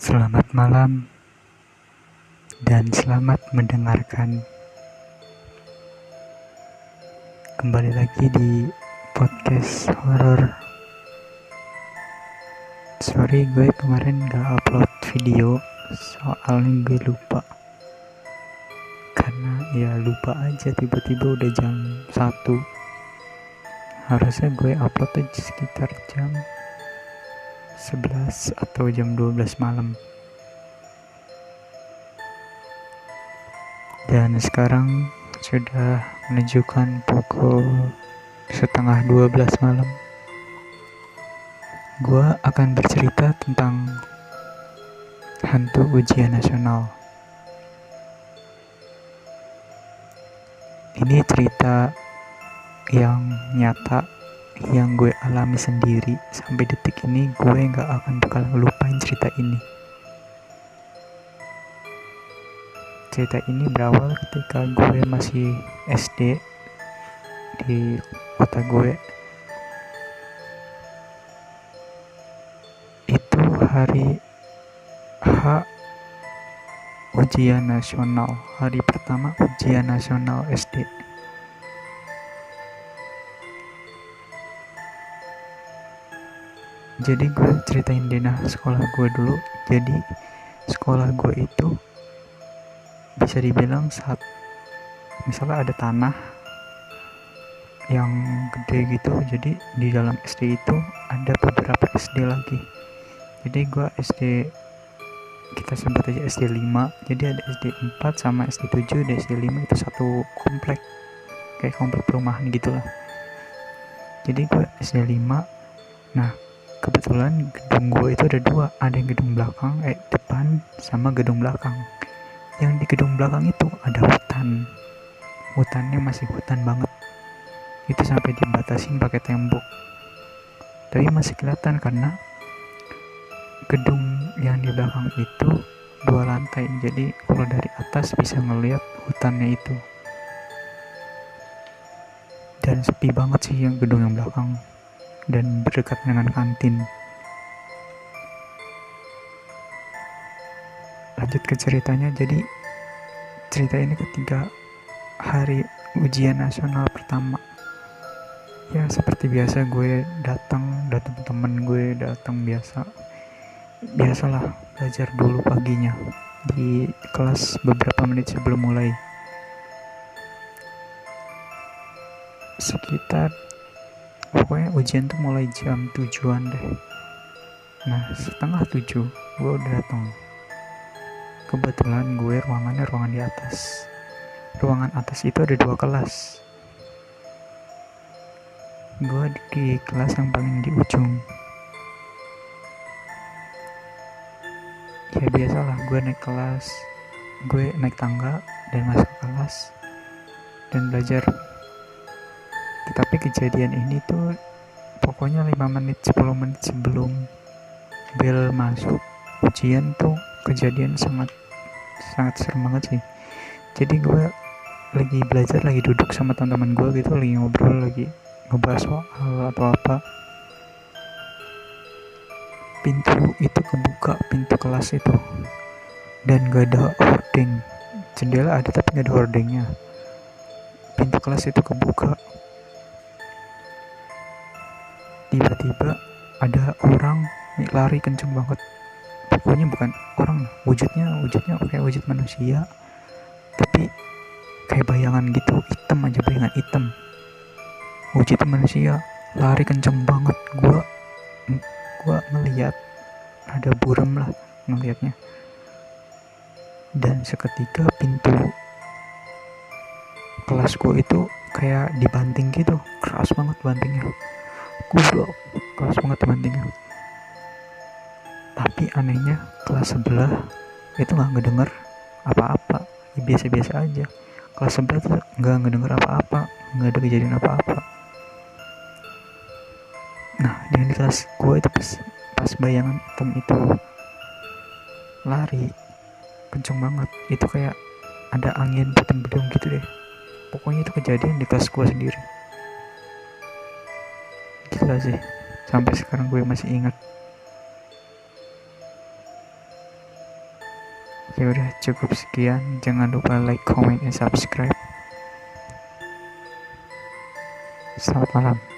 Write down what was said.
Selamat malam dan selamat mendengarkan. Kembali lagi di podcast horor. Sorry gue kemarin gak upload video soalnya gue lupa. Karena ya lupa aja, tiba-tiba udah jam 1. Harusnya gue upload aja sekitar jam 11 atau jam 12 malam. Dan sekarang sudah menunjukkan pukul setengah 12 malam. Gua akan bercerita tentang hantu ujian nasional. Ini cerita yang nyata, yang gue alami sendiri. Sampai detik ini gue gak akan bakal lupain cerita ini. Cerita ini berawal ketika gue masih SD di kota gue. Itu hari H ujian nasional, hari pertama ujian nasional SD. Jadi gue ceritain denah sekolah gue dulu. Jadi sekolah gue itu bisa dibilang misalnya ada tanah yang gede gitu, jadi di dalam SD itu ada beberapa SD lagi. Jadi gue kita sebut aja SD 5, jadi ada SD 4 sama SD 7 dan SD 5 itu satu komplek, kayak komplek perumahan gitulah. Jadi gue SD 5. Nah kebetulan gedung gue itu ada dua, ada yang gedung belakang depan sama gedung belakang. Yang di gedung belakang itu ada hutannya masih hutan banget, itu sampai dibatasin pakai tembok, tapi masih kelihatan karena gedung yang di belakang itu 2 lantai, jadi kalau dari atas bisa ngelihat hutannya itu. Dan sepi banget sih yang gedung yang belakang, dan berdekatan dengan kantin. Lanjut ke ceritanya. Jadi cerita ini ketika hari ujian nasional pertama. Ya seperti biasa gue datang temen gue datang biasalah belajar dulu paginya di kelas beberapa menit sebelum mulai. Sekitar pokoknya ujian tuh mulai jam 7-an deh. Nah setengah 7 gue udah datang. Kebetulan gue ruangan di atas. Ruangan atas itu ada 2 kelas. Gue di kelas yang paling di ujung. Ya biasalah gue naik tangga dan masuk kelas dan belajar. Tetapi kejadian ini tuh pokoknya 5 menit 10 menit sebelum bel masuk ujian tuh kejadian sangat serem banget sih. Jadi gue lagi belajar, lagi duduk sama teman-teman gue gitu, lagi ngobrol, lagi ngebahas soal atau apa. Pintu itu kebuka, pintu kelas itu, dan gak ada hordeng. Jendela ada tapi gak ada hordengnya. Pintu kelas itu kebuka. Tiba-tiba ada orang lari kenceng banget. Pokoknya bukan orang, wujudnya kayak wujud manusia, tapi kayak bayangan gitu, hitam aja, bayangan hitam. Wujud manusia lari kenceng banget. Gua ngeliat ada buram lah ngeliatnya. Dan seketika pintu kelas gua itu kayak dibanting gitu, keras banget bantingnya. Goblok, keras banget bantingnya. Tapi anehnya kelas sebelah itu gak ngedenger apa-apa, ya biasa-biasa aja. Kelas sebelah tuh gak ngedenger apa-apa, gak ada kejadian apa-apa. Nah di kelas gue itu pas bayangan hitam itu lari kenceng banget, itu kayak ada angin puting beliung gitu deh. Pokoknya itu kejadian di kelas gue sendiri. Gila sih, sampai sekarang gue masih ingat. Ya udah, cukup sekian. Jangan lupa like, comment, and subscribe. Selamat malam.